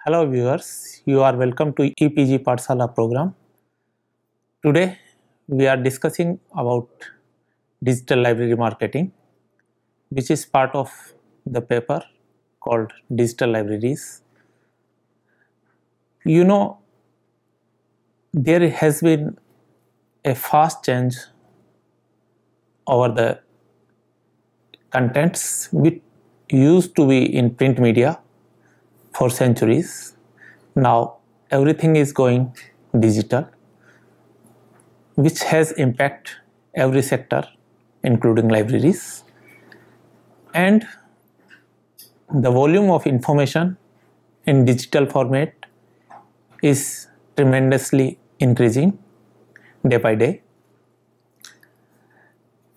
Hello viewers, you are welcome to EPG Pathshala program. Today we are discussing about digital library marketing, which is part of the paper called Digital Libraries. You know, there has been a fast change over the contents which used to be in print media for centuries. Now everything is going digital, which has impact every sector including libraries, and the volume of information in digital format is tremendously increasing day by day.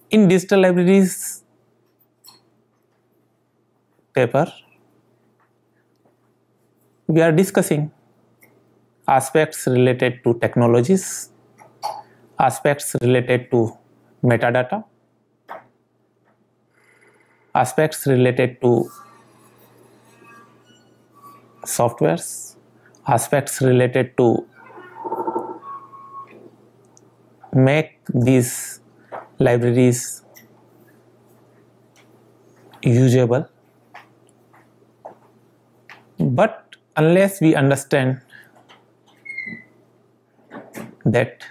In digital libraries paper, we are discussing aspects related to technologies, aspects related to metadata, aspects related to softwares, aspects related to make these libraries usable. But unless we understand that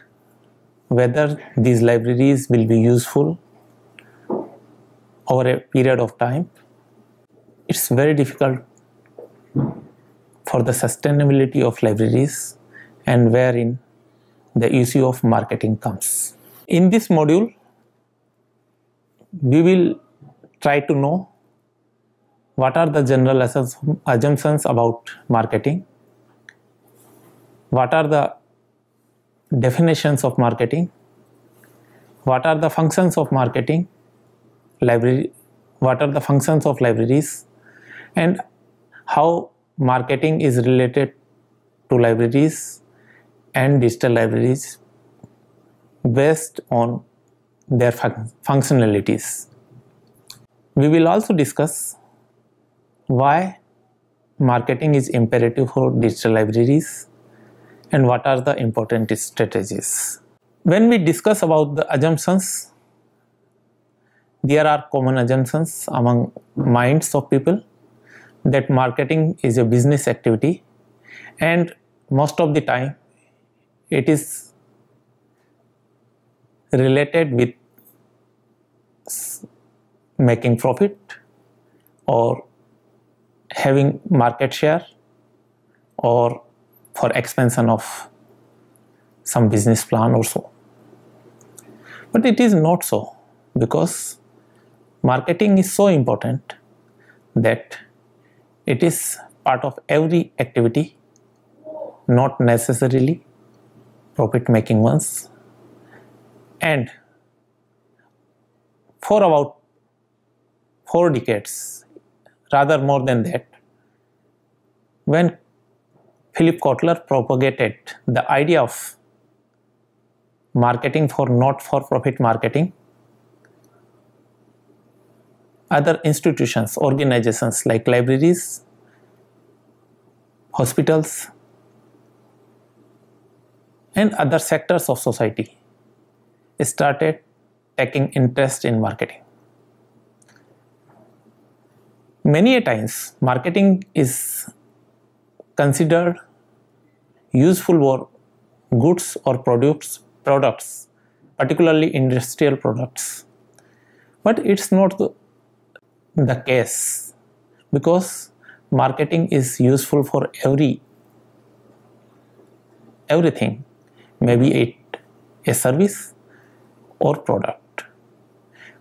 whether these libraries will be useful over a period of time, it's very difficult for the sustainability of libraries and wherein the issue of marketing comes. In this module, we will try to know what are the general assumptions about marketing, what are the definitions of marketing, what are the functions of marketing, what are the functions of libraries, and how marketing is related to libraries and digital libraries based on their functionalities. We will also discuss why marketing is imperative for digital libraries and what are the important strategies. When we discuss about the assumptions, there are common assumptions among minds of people that marketing is a business activity, and most of the time it is related with making profit or having market share or for expansion of some business plan or so. But it is not so, because marketing is so important that it is part of every activity, not necessarily profit making ones. And for about 4 decades, rather more than that, when Philip Kotler propagated the idea of marketing for not-for-profit marketing, other institutions, organizations like libraries, hospitals, and other sectors of society started taking interest in marketing. Many a times, marketing is considered useful for goods or products, particularly industrial products. But it's not the case, because marketing is useful for everything, maybe it a service or product,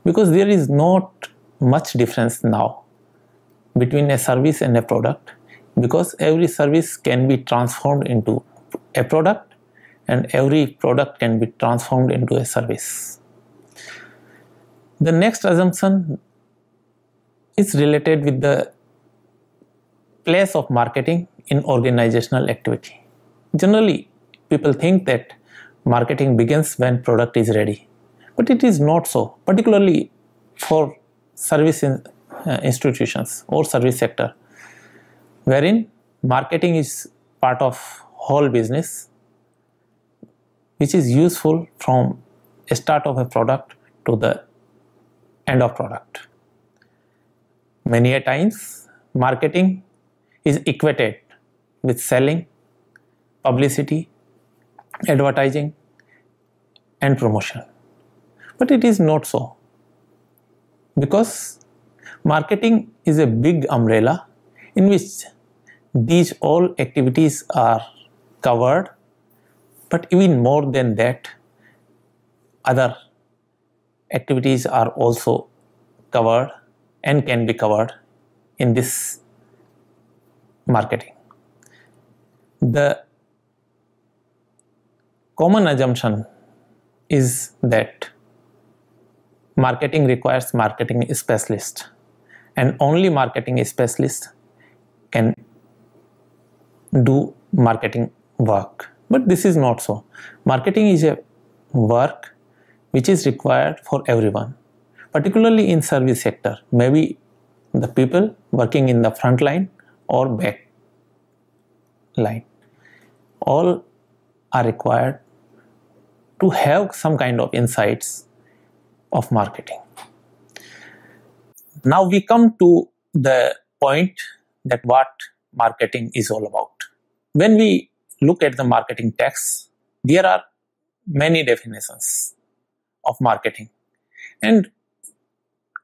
because there is not much difference now between a service and a product, because every service can be transformed into a product and every product can be transformed into a service. The next assumption is related with the place of marketing in organizational activity. Generally, people think that marketing begins when product is ready, but it is not so, particularly for service institutions or service sector, wherein marketing is part of whole business, which is useful from start of a product to the end of product. Many a times, marketing is equated with selling, publicity, advertising, and promotion. But it is not so, because marketing is a big umbrella in which these all activities are covered, but even more than that, other activities are also covered and can be covered in this marketing. The common assumption is that marketing requires marketing specialist, and only marketing specialist can do marketing work. But this is not so. Marketing is a work which is required for everyone, particularly in service sector, maybe the people working in the front line or back line. All are required to have some kind of insights of marketing. Now we come to the point that what marketing is all about. When we look at the marketing text, there are many definitions of marketing, and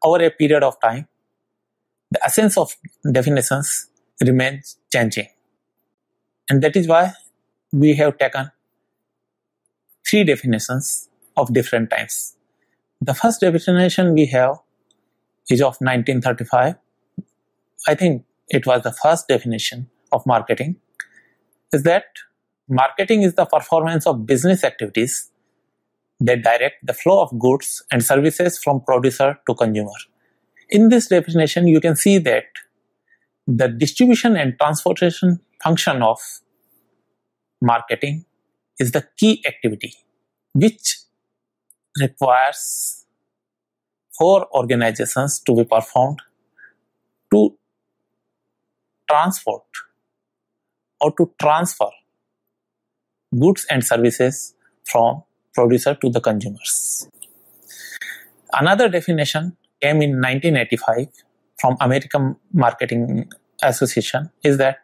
over a period of time, the essence of definitions remains changing. And that is why we have taken 3 definitions of different times. The first definition we have is of 1935. I think it was the first definition of marketing, is that marketing is the performance of business activities that direct the flow of goods and services from producer to consumer. In this definition, you can see that the distribution and transportation function of marketing is the key activity, which requires 4 organizations to be performed to transport or to transfer goods and services from producer to the consumers. Another definition came in 1985 from American Marketing Association, is that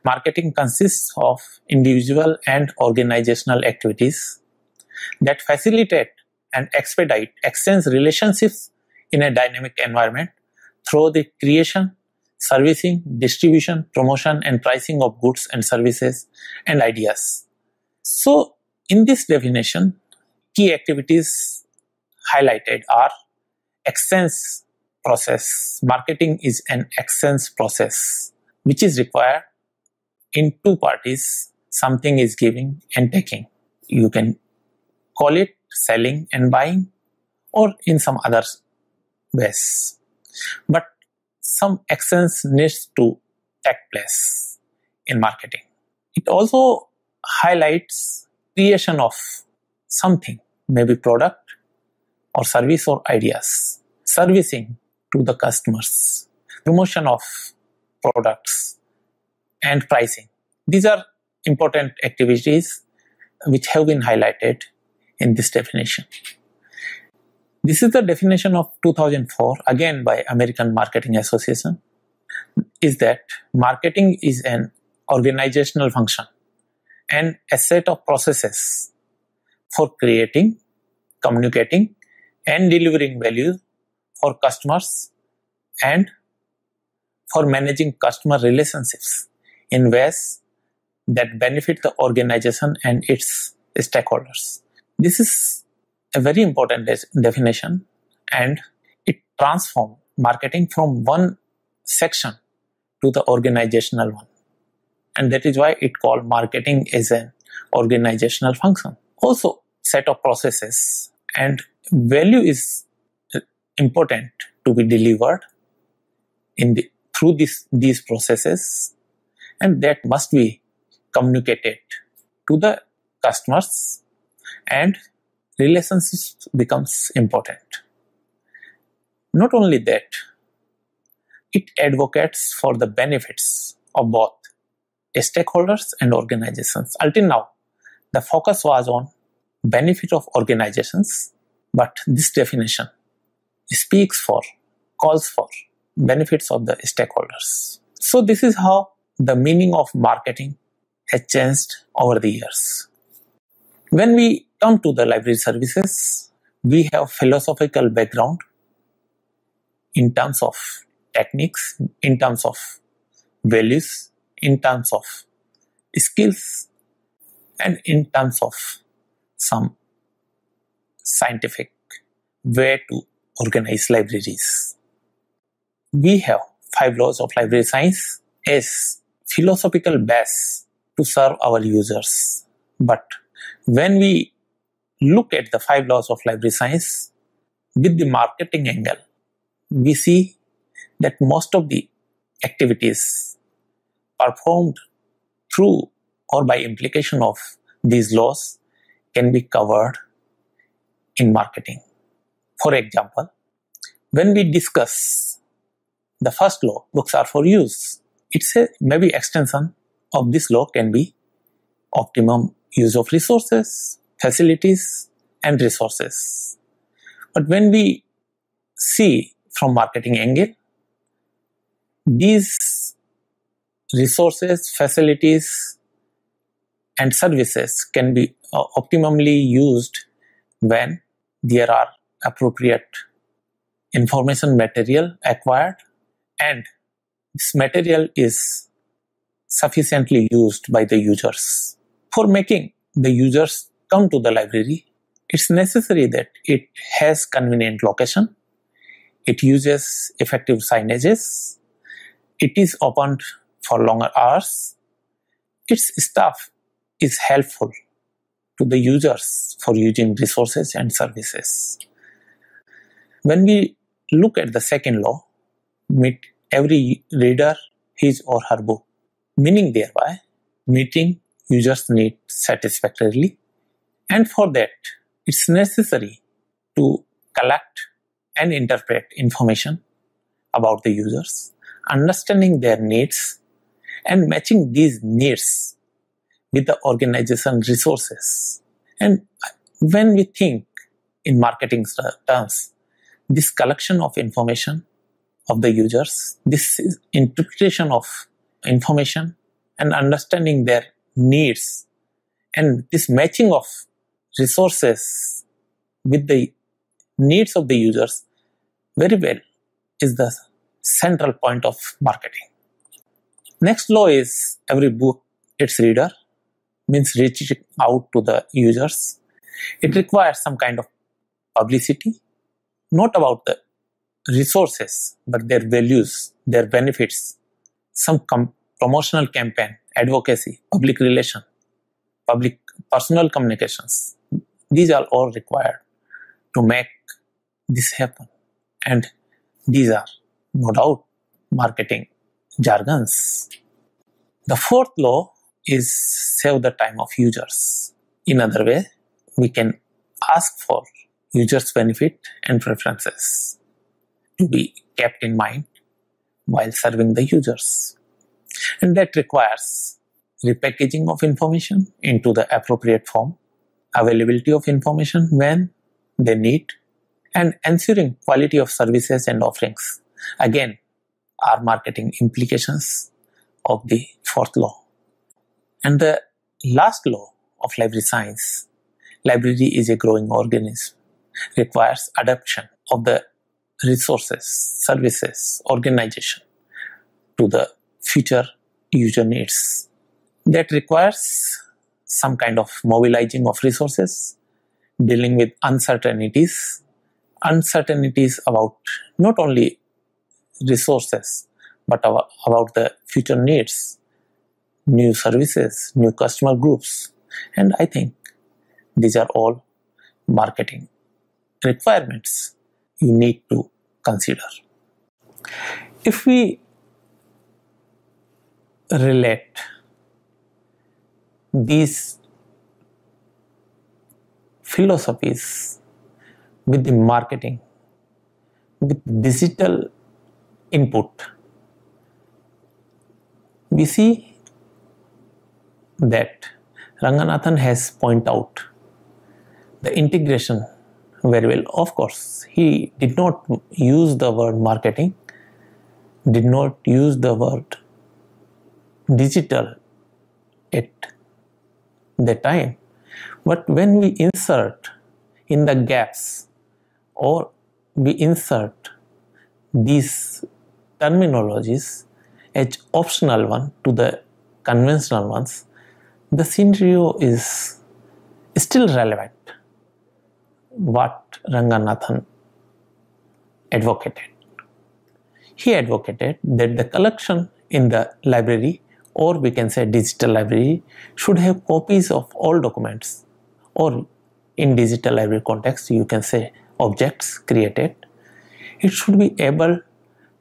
marketing consists of individual and organizational activities that facilitate and expedite exchange relationships in a dynamic environment through the creation, servicing, distribution, promotion, and pricing of goods and services and ideas. So, in this definition, key activities highlighted are exchange process. Marketing is an exchange process which is required in 2 parties. Something is giving and taking. You can call it selling and buying, or in some other ways. But some exchange needs to take place in marketing. It also highlights creation of something, maybe product or service or ideas, servicing to the customers, promotion of products, and pricing. These are important activities which have been highlighted in this definition. This is the definition of 2004, again by American Marketing Association, is that marketing is an organizational function and a set of processes for creating, communicating, and delivering value for customers and for managing customer relationships in ways that benefit the organization and its stakeholders. This is a very important definition, and it transforms marketing from one section to the organizational one. And that is why it called marketing as an organizational function. Also, set of processes and value is important to be delivered through these processes, and that must be communicated to the customers, and relationships becomes important. Not only that, it advocates for the benefits of both stakeholders and organizations. Until now, the focus was on benefit of organizations, but this definition calls for benefits of the stakeholders. So this is how the meaning of marketing has changed over the years. When we come to the library services, we have philosophical background in terms of techniques, in terms of values, in terms of skills, and in terms of some scientific way to organize libraries. We have 5 laws of library science as philosophical base to serve our users. But when we look at the 5 laws of library science with the marketing angle, we see that most of the activities performed through or by implication of these laws can be covered in marketing. For example, when we discuss the first law, books are for use, it's a maybe extension of this law can be optimum use of resources, facilities, and resources. But when we see from marketing angle, these resources, facilities, and services can be optimally used when there are appropriate information material acquired and this material is sufficiently used by the users. For making the users come to the library, it's necessary that it has convenient location, it uses effective signages, it is opened for longer hours, its staff is helpful to the users for using resources and services. When we look at the second law, meet every reader his or her book, meaning thereby meeting users' needs satisfactorily, and for that it's necessary to collect and interpret information about the users, understanding their needs and matching these needs with the organization resources. And when we think in marketing terms, this collection of information of the users, this is interpretation of information and understanding their needs, and this matching of resources with the needs of the users very well is the central point of marketing. Next law is every book its reader, means reaching out to the users. It requires some kind of publicity, not about the resources, but their values, their benefits, some promotional campaign, advocacy, public relation, public personal communications. These are all required to make this happen. And these are no doubt marketing jargons. The fourth law is save the time of users. In other way, we can ask for users' benefit and preferences to be kept in mind while serving the users. And that requires repackaging of information into the appropriate form, availability of information when they need, and ensuring quality of services and offerings. Again, are marketing implications of the fourth law. And the last law of library science, library is a growing organism, requires adaptation of the resources, services, organization to the future user needs. That requires some kind of mobilizing of resources, dealing with uncertainties about not only resources, but about the future needs, new services, new customer groups. And I think these are all marketing requirements you need to consider. If we relate these philosophies with the marketing, with digital input, we see that Ranganathan has pointed out the integration very well. Of course, he did not use the word marketing, did not use the word digital at the time. But when we insert in the gaps or we insert these terminologies as optional one to the conventional ones, the scenario is still relevant. What Ranganathan advocated. He advocated that the collection in the library, or we can say digital library, should have copies of all documents, or in digital library context you can say objects created. It should be able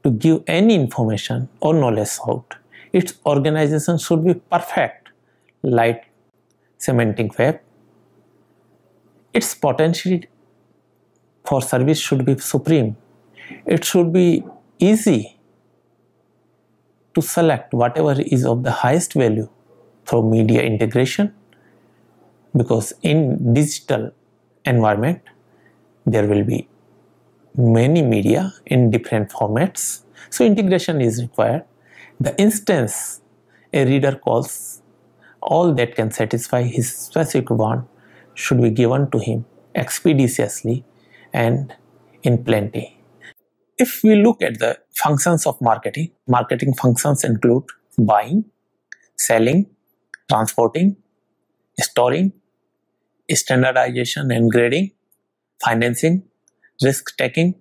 to give any information or knowledge out. Its organization should be perfect, like semantic web. Its potential for service should be supreme. It should be easy to select whatever is of the highest value through media integration, because in digital environment there will be many media in different formats, so integration is required. The instance a reader calls, all that can satisfy his specific want should be given to him expeditiously and in plenty. If we look at the functions of marketing, marketing functions include buying, selling, transporting, storing, standardization and grading, financing, risk taking,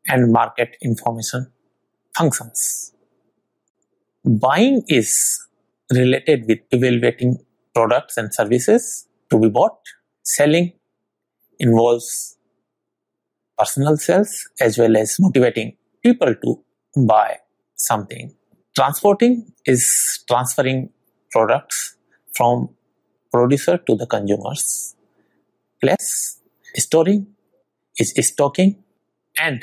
and market information functions. Buying is related with evaluating products and services to be bought. Selling involves personal sales as well as motivating people to buy something. Transporting is transferring products from producer to the consumers. Plus, storing is stocking and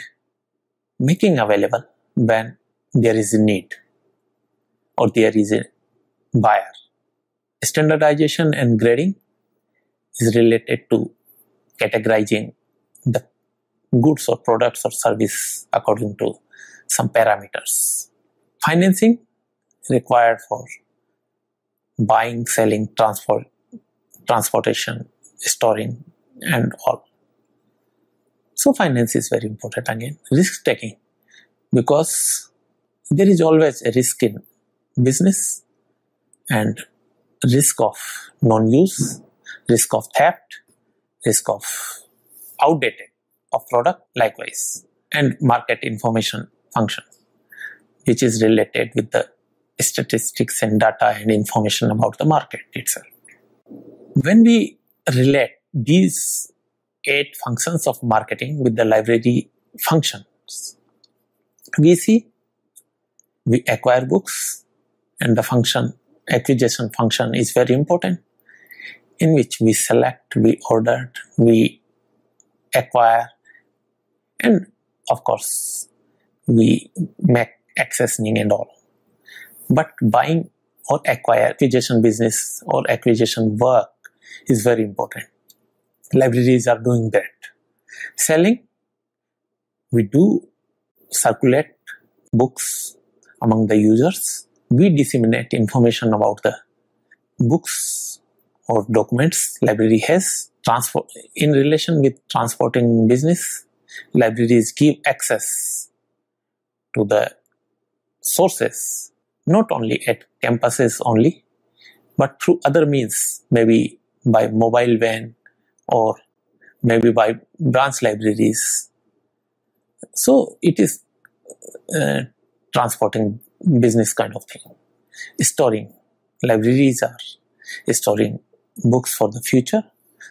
making available when there is a need or there is a buyer. Standardization and grading is related to categorizing the goods or products or service according to some parameters. Financing required for buying, selling, transportation, storing and all. So finance is very important again. Risk taking, because there is always a risk in business, and risk of non-use, risk of theft, risk of outdated of product likewise, and market information function, which is related with the statistics and data and information about the market itself. When we relate these 8 functions of marketing with the library functions, we see we acquire books, and the function acquisition function is very important, in which we select, we order, we acquire, and of course we make accessioning and all. But buying or acquisition business or acquisition work is very important. Libraries are doing that. Selling, we do circulate books among the users. We disseminate information about the books or documents library has. In relation with transporting business, libraries give access to the sources, not only at campuses only, but through other means, maybe by mobile van or maybe by branch libraries. So it is transporting business kind of thing. Storing, libraries are storing books for the future,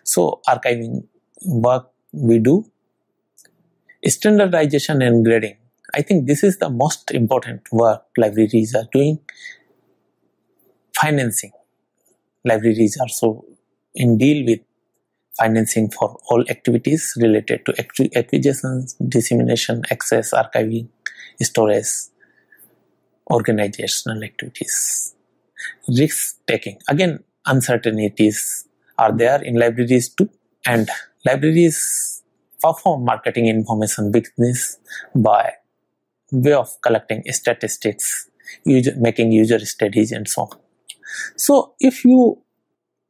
so archiving work we do. Standardization and grading, I think this is the most important work libraries are doing. Financing, libraries are so in deal with financing for all activities related to acquisition, dissemination, access, archiving, storage, organizational activities. Risk taking, again uncertainties are there in libraries too, and libraries perform marketing information business by way of collecting statistics, making user studies and so on. So if you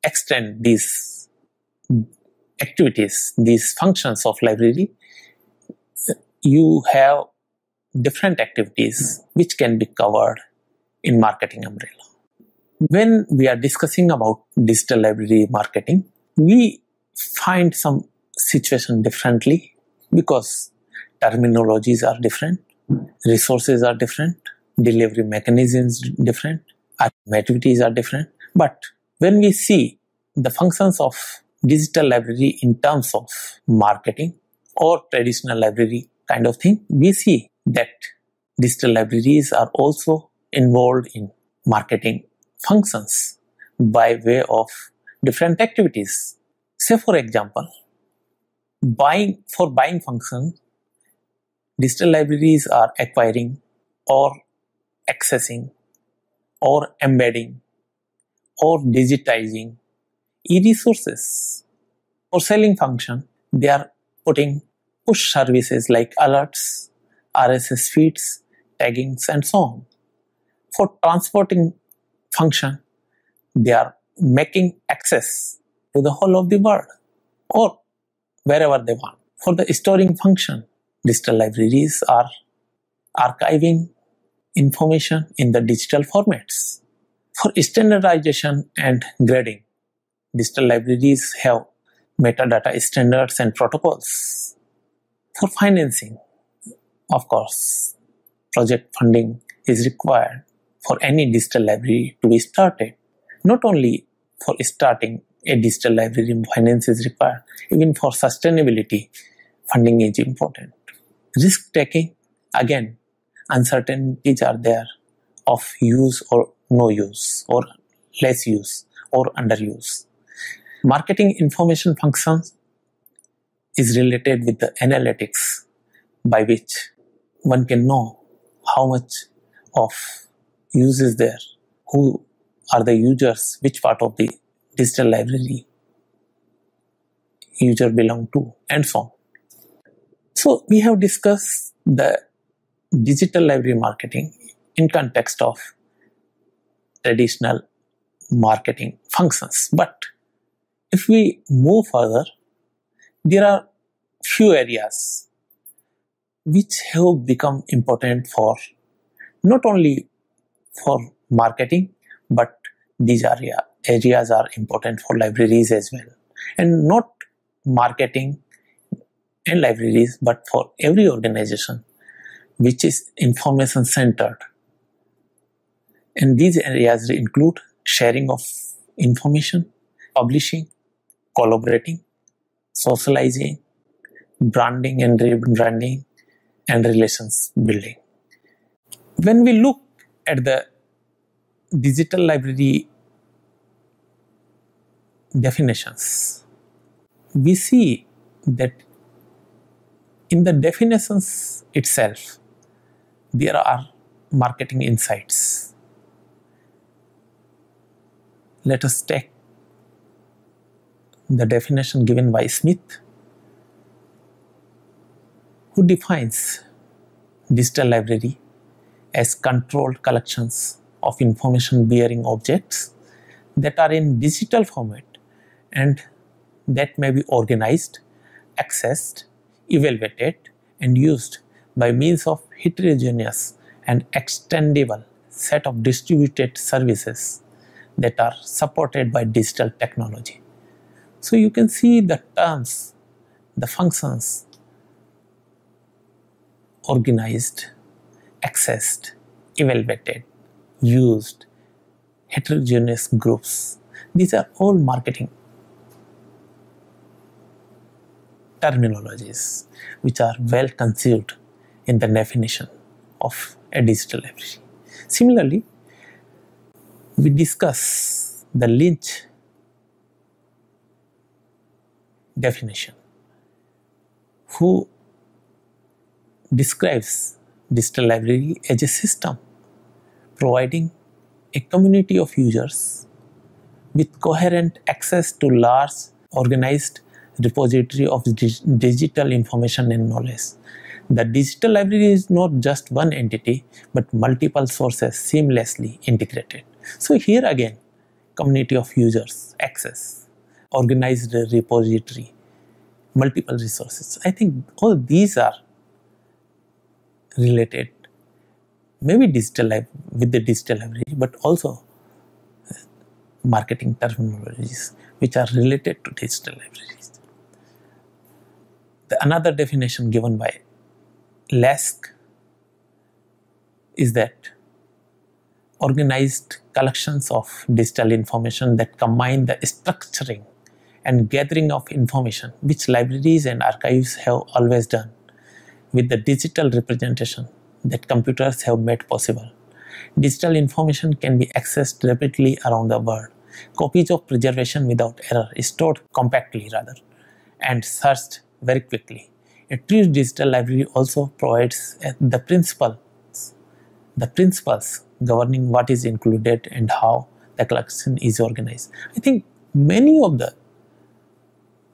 extend these activities, these functions of library, you have different activities which can be covered in marketing umbrella. When we are discussing about digital library marketing, we find some situation differently because terminologies are different, resources are different, delivery mechanisms different, activities are different. But when we see the functions of digital library in terms of marketing or traditional library kind of thing, we see that digital libraries are also involved in marketing functions by way of different activities. Say for example, for buying function, digital libraries are acquiring or accessing or embedding or digitizing e-resources. For selling function, they are putting push services like alerts, RSS feeds, taggings and so on. For transporting function, they are making access to the whole of the world or wherever they want. For the storing function, digital libraries are archiving information in the digital formats. For standardization and grading, digital libraries have metadata standards and protocols. For financing, of course, project funding is required for any digital library to be started. Not only for starting a digital library, finance is required. Even for sustainability, funding is important. Risk taking, again, uncertainties are there of use or no use, or less use, or underuse. Marketing information functions is related with the analytics by which one can know how much of use is there, who are the users, which part of the digital library user belong to, and so on. So we have discussed the digital library marketing in context of traditional marketing functions. But if we move further, there are few areas which have become important for not only for marketing, but these areas are important for libraries as well. And not marketing and libraries, but for every organization which is information centered. And these areas include sharing of information, publishing, collaborating, socializing, branding and rebranding, and relations building. When we look at the digital library definitions, we see that in the definitions itself, there are marketing insights. Let us take the definition given by Smith, who defines digital library as controlled collections of information bearing objects that are in digital format and that may be organized, accessed, evaluated and used by means of heterogeneous and extendable set of distributed services that are supported by digital technology. So you can see the terms, the functions: organized, accessed, evaluated, used, heterogeneous groups. These are all marketing terminologies which are well conceived in the definition of a digital library. Similarly, we discuss the Lynch definition, who describes digital library as a system providing a community of users with coherent access to large organized repository of digital information and knowledge. The digital library is not just one entity, but multiple sources seamlessly integrated. So here again, community of users, access, organized repository, multiple resources. I think all these are related, maybe with the digital library, but also marketing terminologies which are related to digital libraries. Another definition given by LASK is that organized collections of digital information that combine the structuring and gathering of information, which libraries and archives have always done, with the digital representation that computers have made possible. Digital information can be accessed rapidly around the world. Copies of preservation without error, stored compactly rather, and searched very quickly. A true digital library also provides the principles governing what is included and how the collection is organized. I think many of the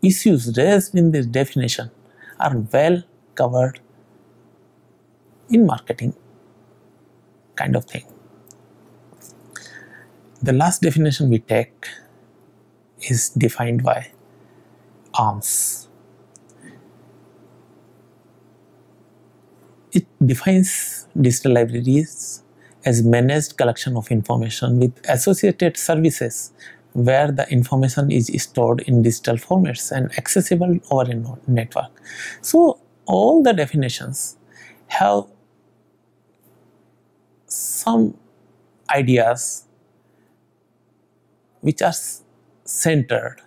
issues raised in this definition are well covered in marketing kind of thing. The last definition we take is defined by ARMS. It defines digital libraries as managed collection of information with associated services where the information is stored in digital formats and accessible over a network. So all the definitions have some ideas which are centered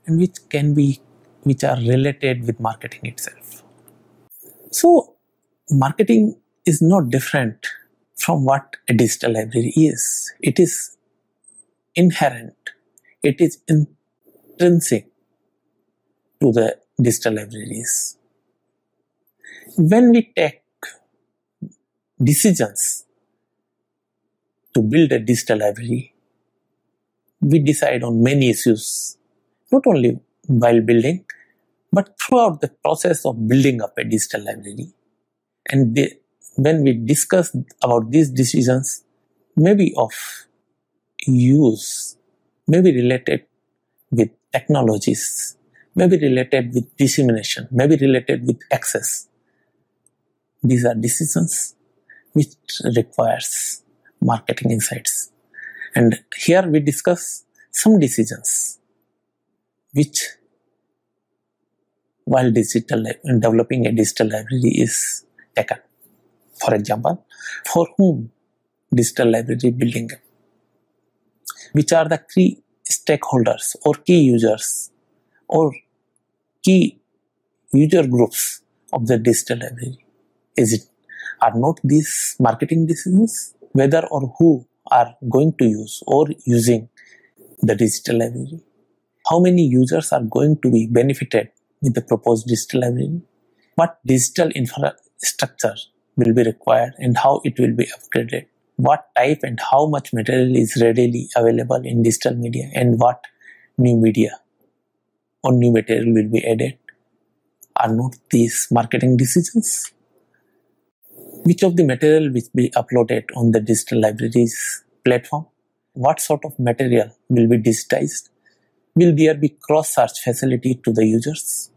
and which are related with marketing itself. So marketing is not different from what a digital library is. It is inherent. It is intrinsic to the digital libraries. When we take decisions to build a digital library, we decide on many issues, not only while building, but throughout the process of building up a digital library. And when we discuss about these decisions, maybe of use, maybe related with technologies, maybe related with dissemination, maybe related with access. These are decisions which requires marketing insights. And here we discuss some decisions which, while developing a digital library is taken. For example, for whom digital library building? Which are the key stakeholders or key users or key user groups of the digital library? Are not these marketing decisions whether or who are going to use or using the digital library? How many users are going to be benefited with the proposed digital library? What digital infrastructure will be required and how it will be upgraded? What type and how much material is readily available in digital media, and what new media or new material will be added? Are not these marketing decisions? Which of the material will be uploaded on the digital libraries platform? What sort of material will be digitized? Will there be cross-search facility to the users?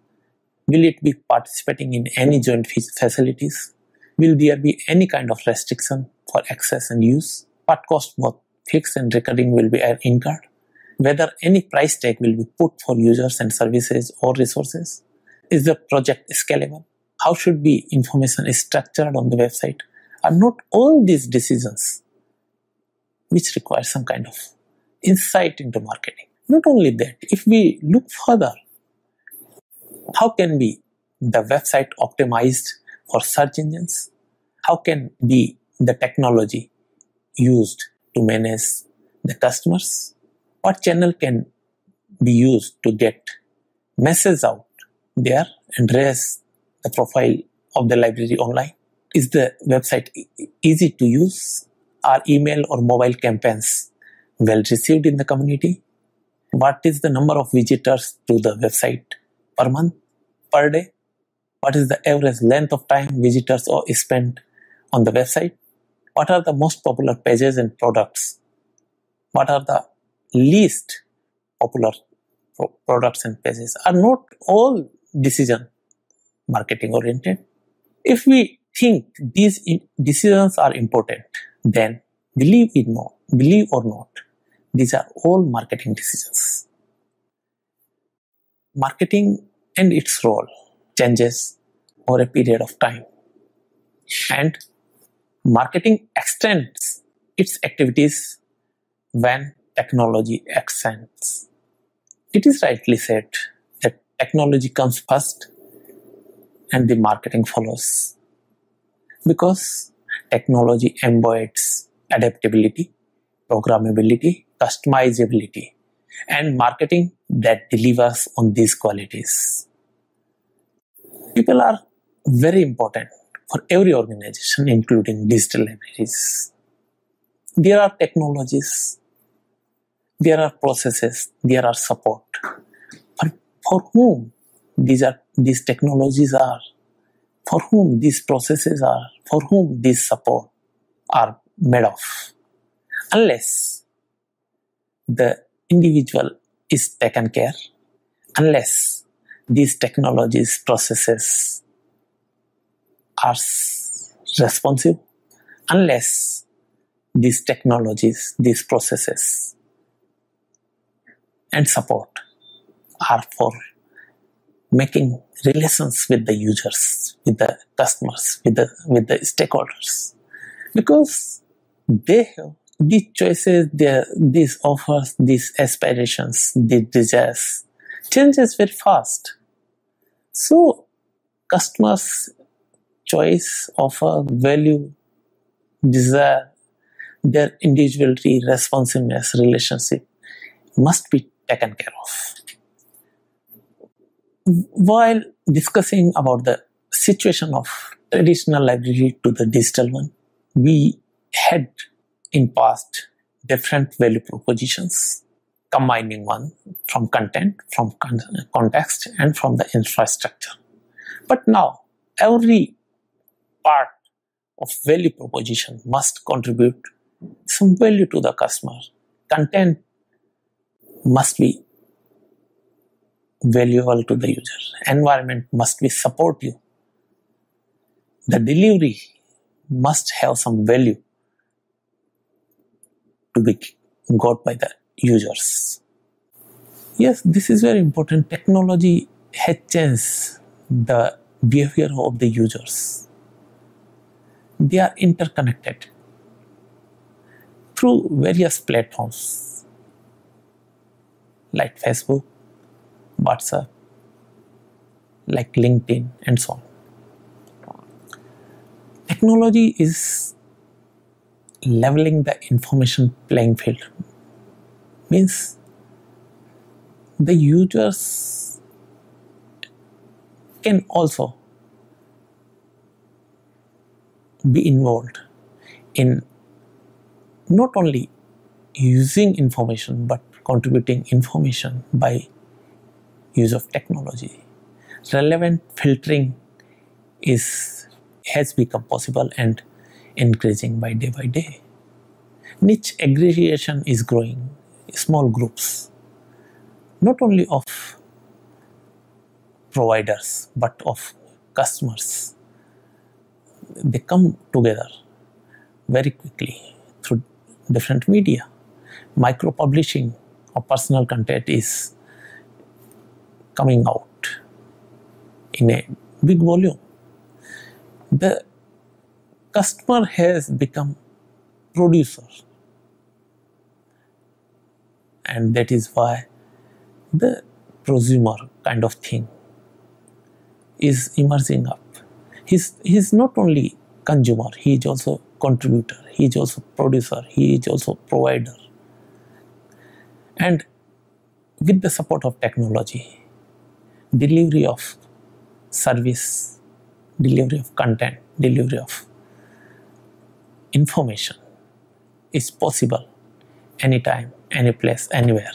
Will it be participating in any joint facilities? Will there be any kind of restriction for access and use? What cost, both fixed and recurring, will be incurred? Whether any price tag will be put for users and services or resources? Is the project scalable? How should be information structured on the website? Are not all these decisions which require some kind of insight into marketing? Not only that, if we look further, how can be the website optimized for search engines? How can be the technology used to manage the customers? What channel can be used to get messages out there and raise the profile of the library online? Is the website easy to use? Are email or mobile campaigns well received in the community? What is the number of visitors to the website per month, per day? What is the average length of time visitors or spend on the website? What are the most popular pages and products? What are the least popular products and pages? Are not all decision marketing oriented? If we think these decisions are important, then believe or not, these are all marketing decisions. Marketing and its role changes over a period of time, and marketing extends its activities when technology extends. It is rightly said that technology comes first and the marketing follows, because technology embodies adaptability, programmability, customizability, and marketing that delivers on these qualities. People are very important for every organization, including digital libraries. There are technologies, there are processes, there are support. But for whom these technologies are, for whom these processes are, for whom these support are made of? Unless the individual is taken care, unless these technologies, processes are responsive, unless these technologies, these processes and support are for making relations with the users, with the customers, with the stakeholders, because they have these choices, these offers, these aspirations, these desires changes very fast. So customers' choice, offer, value, desire, their individuality, responsiveness, relationship must be taken care of. While discussing about the situation of traditional library to the digital one, we had in past different value propositions, combining one from content, from context, and from the infrastructure. But now every part of value proposition must contribute some value to the customer. Content must be valuable to the user. Environment must be supportive. The delivery must have some value to be got by the users. Yes, this is very important. Technology has changed the behavior of the users. They are interconnected through various platforms like Facebook, WhatsApp, like LinkedIn, and so on. Technology is leveling the information playing field. Means the users can also be involved in not only using information but contributing information by use of technology. Relevant filtering has become possible and increasing by day. Niche aggregation is growing. Small groups, not only of providers but of customers, they come together very quickly through different media. Micro publishing of personal content is coming out in a big volume. The customer has become producer, and that is why the prosumer kind of thing is emerging up. He's not only consumer, he is also contributor, he is also producer, he is also provider. And with the support of technology, delivery of service, delivery of content, delivery of information is possible anytime, any place, anywhere.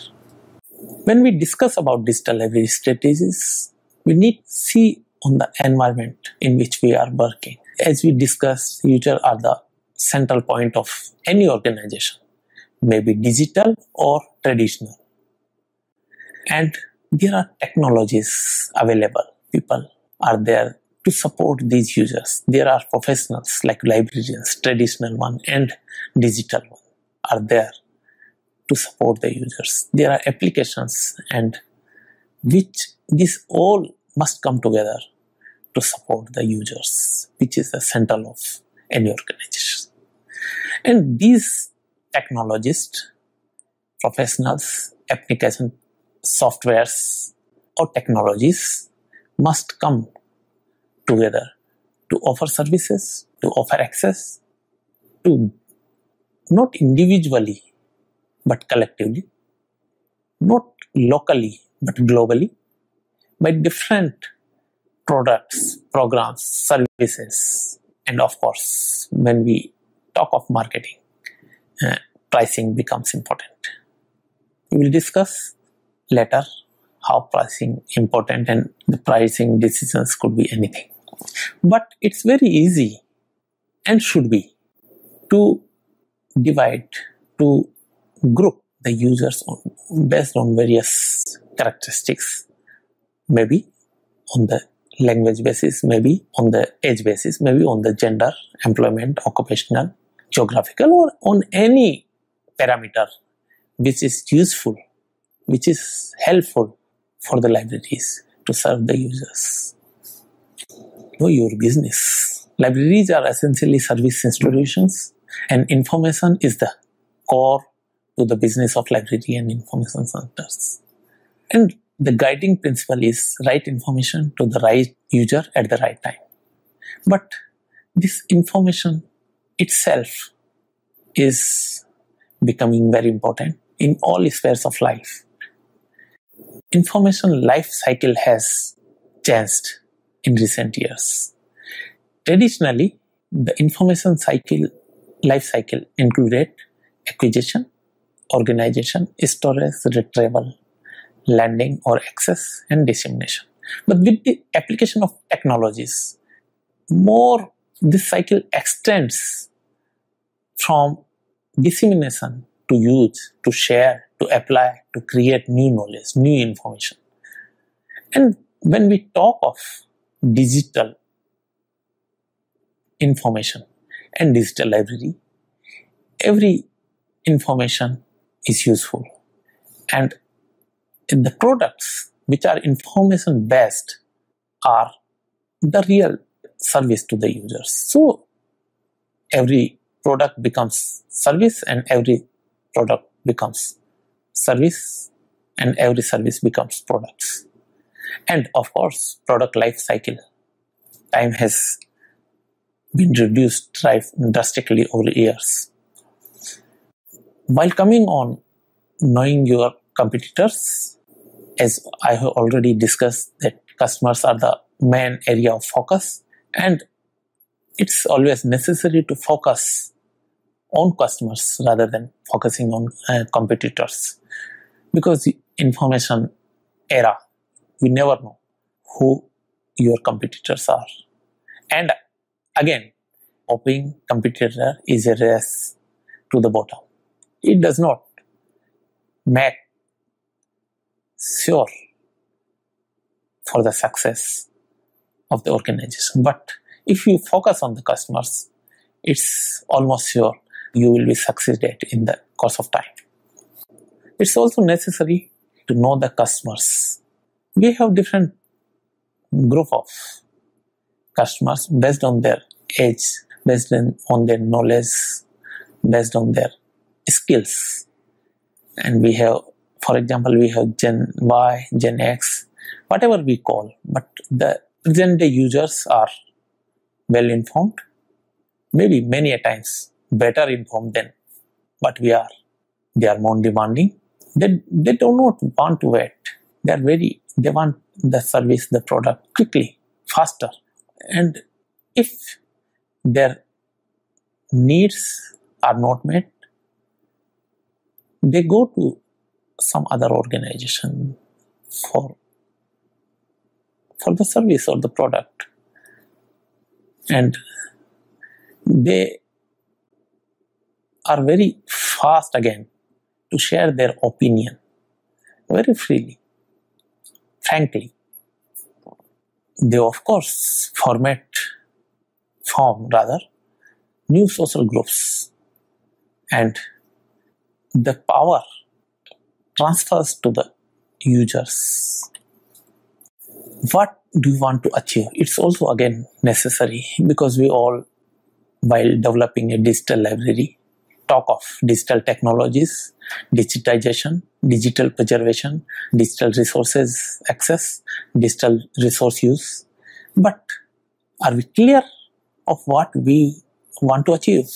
When we discuss about digital library strategies, we need to see on the environment in which we are working. As we discussed, users are the central point of any organization, maybe digital or traditional. And there are technologies available. People are there to support these users. There are professionals like librarians, traditional one and digital one are there to support the users. There are applications and which this all must come together to support the users, which is the central of any organization. And these technologists, professionals, application softwares or technologies must come together to offer services, to offer access to not individually but collectively, not locally but globally, by different products, programs, services. And of course, when we talk of marketing, pricing becomes important. We will discuss later how pricing important, and the pricing decisions could be anything. But it's very easy and should be to divide, to group the users based on various characteristics, maybe on the language basis, maybe on the age basis, maybe on the gender, employment, occupational, geographical, or on any parameter which is useful, which is helpful for the libraries to serve the users. Know your business. Libraries are essentially service institutions, and information is the core to the business of library and information centers. And the guiding principle is right information to the right user at the right time. But this information itself is becoming very important in all spheres of life. Information life cycle has changed in recent years. Traditionally, the information life cycle included acquisition, organization, storage, retrieval, landing or access, and dissemination. But with the application of technologies, this cycle extends from dissemination to use, to share, to apply, to create new knowledge, new information. And when we talk of digital information and digital library, every information is useful. And the products which are information based are the real service to the users. So every product becomes service, and every product becomes service, and every service becomes products. And of course, product life cycle time has been reduced drastically over years. While coming on knowing your competitors, as I have already discussed, that customers are the main area of focus, and it's always necessary to focus on customers rather than focusing on competitors, because the information era, we never know who your competitors are. And again, copying competitor is a race to the bottom. It does not make sure for the success of the organization. But if you focus on the customers, it's almost sure you will be succeeded in the course of time. It's also necessary to know the customers. We have different group of customers based on their age, based on their knowledge, based on their skills. And we have, for example, we have Gen Y, Gen X, whatever we call, but the present day users are well informed, maybe many a times better informed than what we are. They are more demanding. They do not want to wait. They want the service, the product quickly, faster. And if their needs are not met, they go to some other organization for the service or the product, and they are very fast again to share their opinion very freely. Frankly, they of course form new social groups, and the power transfers to the users. What do you want to achieve? It's also again necessary, because we all, while developing a digital library, talk of digital technologies, digitization, digital preservation, digital resources access, digital resource use. But are we clear of what we want to achieve?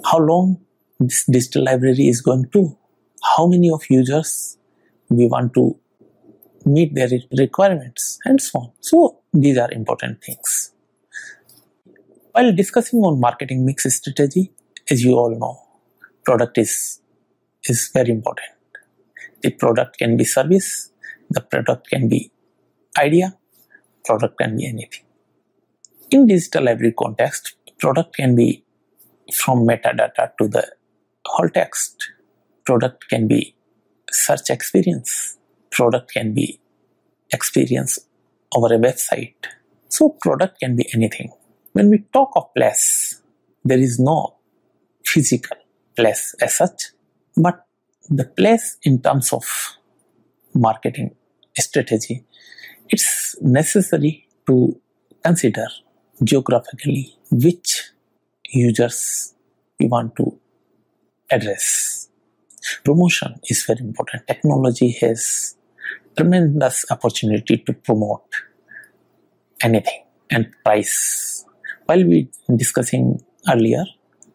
How long this digital library is going to? How many of users we want to meet their requirements, and so on. So these are important things. While discussing on marketing mix strategy, as you all know, product is very important. The product can be service, the product can be idea, product can be anything. In digital library context, product can be from metadata to the whole text. Product can be search experience. Product can be experience over a website. So product can be anything. When we talk of place, there is no physical place as such, but the place in terms of marketing strategy, it's necessary to consider geographically which users we want to address. Promotion is very important. Technology has tremendous opportunity to promote anything, and price. While we were discussing earlier,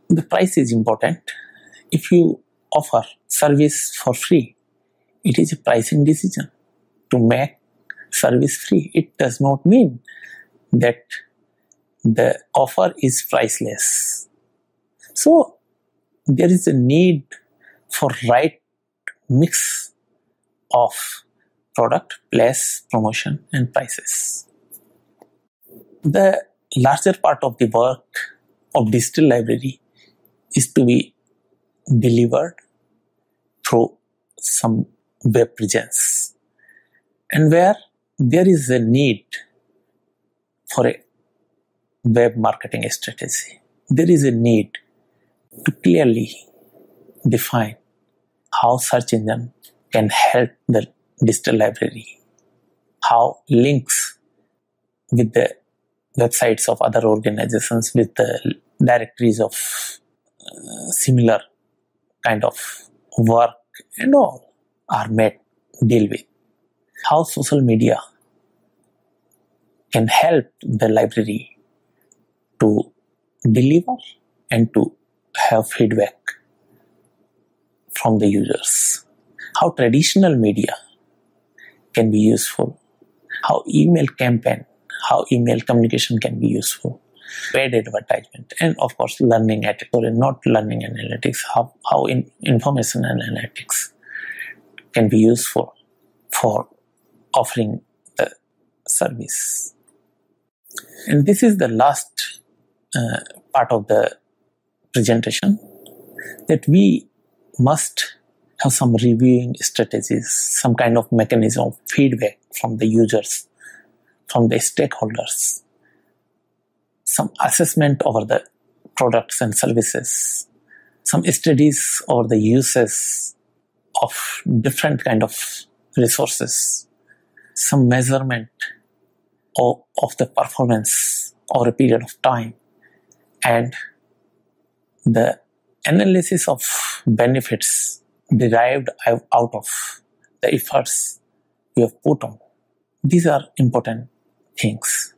the price is important. If you offer service for free, it is a pricing decision. To make service free, it does not mean that the offer is priceless. So there is a need for right mix of product, place, promotion, and prices. The larger part of the work of digital library is to be delivered through some web presence, and where there is a need for a web marketing strategy, there is a need to clearly define how search engine can help the digital library, how links with the websites of other organizations, with the directories of similar kind of work and all are deal with, how social media can help the library to deliver and to have feedback from the users, how traditional media can be useful, how email campaign, how email communication can be useful, paid advertisement, and of course learning analytics, or not learning analytics, how information analytics can be useful for offering the service. And this is the last part of the presentation, that we must have some reviewing strategies, some kind of mechanism of feedback from the users, from the stakeholders, some assessment over the products and services, some studies over the uses of different kind of resources, some measurement of the performance over a period of time, and the analysis of benefits derived out of the efforts you have put on. These are important things.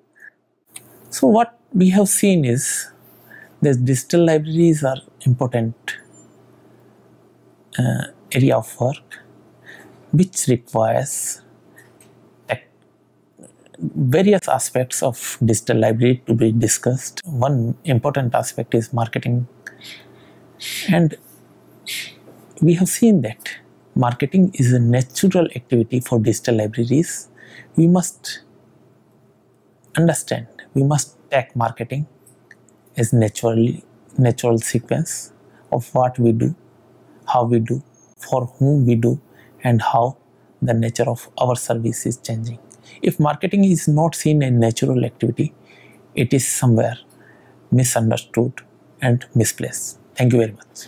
So what we have seen is that digital libraries are important area of work which requires various aspects of digital library to be discussed. One important aspect is marketing, and we have seen that marketing is a natural activity for digital libraries, we must understand, we must take marketing as natural sequence of what we do, how we do, for whom we do, and how the nature of our service is changing. If marketing is not seen as natural activity, it is somewhere misunderstood and misplaced. Thank you very much.